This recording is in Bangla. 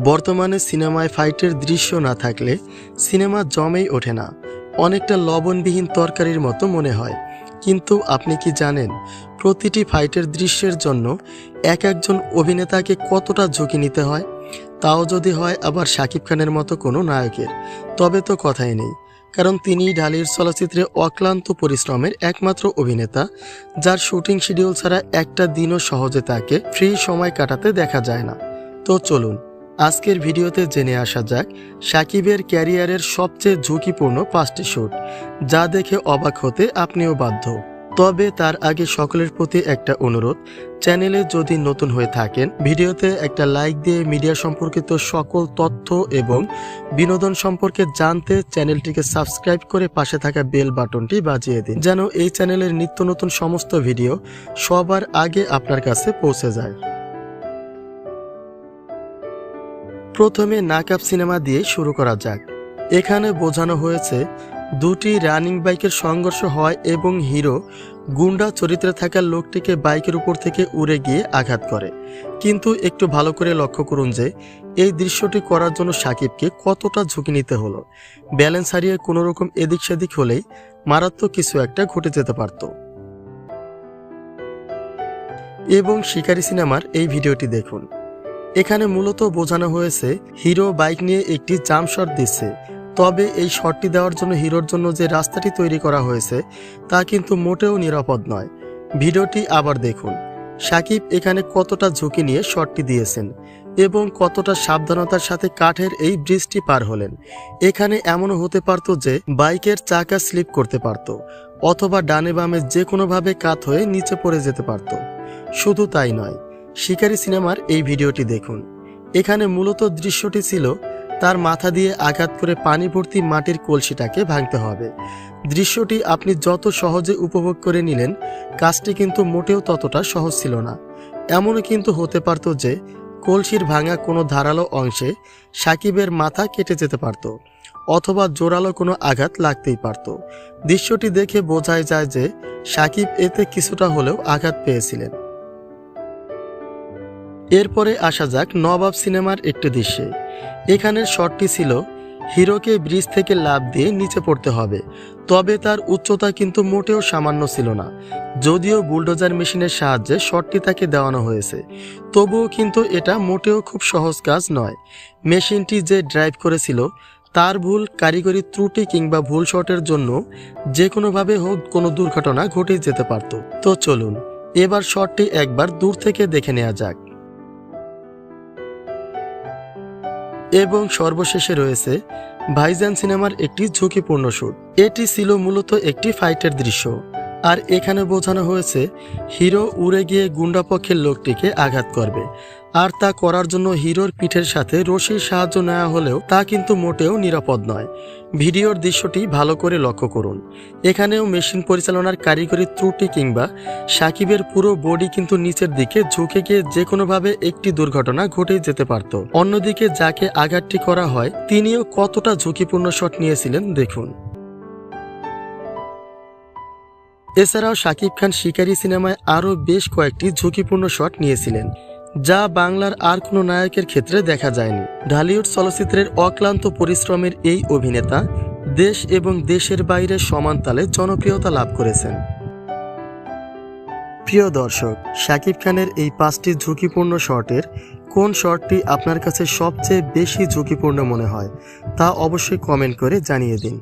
বর্তমানে সিনেমায় ফাইটের দৃশ্য না থাকলে সিনেমা জমেই ওঠে না, অনেকটা লবণবিহীন তরকারির মতো মনে হয়। কিন্তু আপনি কি জানেন প্রতিটি ফাইটের দৃশ্যের জন্য একজন অভিনেতাকে কতটা ঝুঁকি নিতে হয়? তাও যদি হয় আবার শাকিব খানের মতো কোনো নায়কের, তবে তো কথাই নেই। কারণ তিনি ঢালিউড চলচ্চিত্রে অক্লান্ত পরিশ্রমের একমাত্র অভিনেতা, যার শুটিং শিডিউল ছাড়া একটা দিনও সহজে তাকে ফ্রি সময় কাটাতে দেখা যায় না। তো চলুন আজকের ভিডিওতে জেনে আসা যাক শাকিবের ক্যারিয়ারের সবচেয়ে ঝুঁকিপূর্ণ 5টি শুট, যা দেখে অবাক হতে আপনিও বাধ্য। তবে তার আগে সকলের প্রতি একটা অনুরোধ, চ্যানেলে যদি নতুন হয়ে থাকেন ভিডিওতে একটা লাইক দিয়ে মিডিয়া সম্পর্কিত সকল তথ্য এবং বিনোদন সম্পর্কে জানতে চ্যানেলটিকে সাবস্ক্রাইব করে পাশে থাকা বেল বাটনটি বাজিয়ে দিন, যেন এই চ্যানেলের নিত্য নতুন সমস্ত ভিডিও সবার আগে আপনার কাছে পৌঁছে যায়। প্রথমে নাকাব সিনেমা দিয়ে শুরু করা যাক। এখানে বোঝানো হয়েছে দুটি রানিং বাইকের সংঘর্ষ হয় এবং হিরো গুন্ডা চরিত্রে থাকা লোকটিকে বাইকের উপর থেকে উড়ে গিয়ে আঘাত করে। কিন্তু একটু ভালো করে লক্ষ্য করুন যে এই দৃশ্যটি করার জন্য শাকিবকে কতটা ঝুঁকি নিতে হলো। ব্যালেন্স হারিয়ে কোনো রকম এদিক সেদিক হলেই মারাত্মক কিছু একটা ঘটে যেতে পারত। এবং শিকারী সিনেমার এই ভিডিওটি দেখুন। এখানে মূলত বোঝানো হয়েছে হিরো বাইক নিয়ে একটি জাম্প শট দিচ্ছে, তবে এই শটটি দেওয়ার জন্য হিরোর জন্য যে রাস্তাটি তৈরি করা হয়েছে তা কিন্তু মোটেও নিরাপদ নয়। ভিডিওটি আবার দেখুন। শাকিব এখানে কতটা ঝুঁকি নিয়ে শটটি দিয়েছেন এবং কতটা সাবধানতার সাথে কাঠের এই ব্রিজটি পার হলেন। এখানে এমনও হতে পারত যে বাইকের চাকা স্লিপ করতে পারত, অথবা ডানে বামে যে কোনোভাবে কাত হয়ে নিচে পড়ে যেতে পারত। শুধু তাই নয়, শিকারী সিনেমার এই ভিডিওটি দেখুন। এখানে মূলত দৃশ্যটি ছিল তার মাথা দিয়ে আঘাত করে পানি ভর্তি মাটির কলসিটাকে ভাঙতে হবে। দৃশ্যটি আপনি যত সহজে উপভোগ করে নিলেন, কাজটি কিন্তু মোটেও ততটা সহজ ছিল না। এমনও কিন্তু হতে পারত যে কলসির ভাঙা কোনো ধারালো অংশে শাকিবের মাথা কেটে যেতে পারত, অথবা জোরালো কোনো আঘাত লাগতেই পারত। দৃশ্যটি দেখে বোঝাই যায় যে শাকিব এতে কিছুটা হলেও আঘাত পেয়েছিলেন। এরপরে আসা যাক নবাব সিনেমার একটি দৃশ্যে। এখানের শটটি ছিল হিরোকে ব্রিজ থেকে লাফ দিয়ে নিচে পড়তে হবে, তবে তার উচ্চতা কিন্তু মোটেও সামান্য ছিল না। যদিও বুলডোজার মেশিনের সাহায্যে শটটি তাকে দেওয়ানো হয়েছে, তবুও কিন্তু এটা মোটেও খুব সহজ কাজ নয়। মেশিনটি যে ড্রাইভ করেছিল তার ভুল, কারিগরি ত্রুটি কিংবা ভুল শটের জন্য যে কোনোভাবে হোক কোনো দুর্ঘটনা ঘটে যেতে পারত। তো চলুন এবার শটটি একবার দূর থেকে দেখে নেওয়া যাক। এবং সর্বশেষে রয়েছে ভাইজান সিনেমার একটি ঝুঁকিপূর্ণ শুট। এটি ছিল মূলত একটি ফাইটের দৃশ্য, আর এখানে বোঝানো হয়েছে হিরো উড়ে গিয়ে গুন্ডা পক্ষের লোকটিকে আঘাত করবে, আর তা করার জন্য হিরোর পিঠের সাথে রশির সাহায্য নেওয়া হলেও তা কিন্তু মোটেও নিরাপদ নয়। ভিডিওর দৃশ্যটি ভালো করে লক্ষ্য করুন। এখানেও মেশিন পরিচালনার কারিগরি ত্রুটি কিংবা শাকিবের পুরো বডি কিন্তু নিচের দিকে ঝুঁকে গিয়ে যে কোনোভাবে একটি দুর্ঘটনা ঘটে যেতে পারত। অন্যদিকে যাকে আঘাতটি করা হয় তিনিও কতটা ঝুঁকিপূর্ণ শট নিয়েছিলেন দেখুন। এছাড়াও শাকিব খান শিকারী সিনেমায় আরও বেশ কয়েকটি ঝুঁকিপূর্ণ শট নিয়েছিলেন, যা বাংলার আর কোনো নায়কের ক্ষেত্রে দেখা যায়নি। ঢালিউড চলচ্চিত্রের অক্লান্ত পরিশ্রমের এই অভিনেতা দেশ এবং দেশের বাইরে সমান তালে জনপ্রিয়তা লাভ করেছেন। প্রিয় দর্শক, শাকিব খানের এই 5টি ঝুঁকিপূর্ণ শটের কোন শটটি আপনার কাছে সবচেয়ে বেশি ঝুঁকিপূর্ণ মনে হয় তা অবশ্যই কমেন্ট করে জানিয়ে দিন।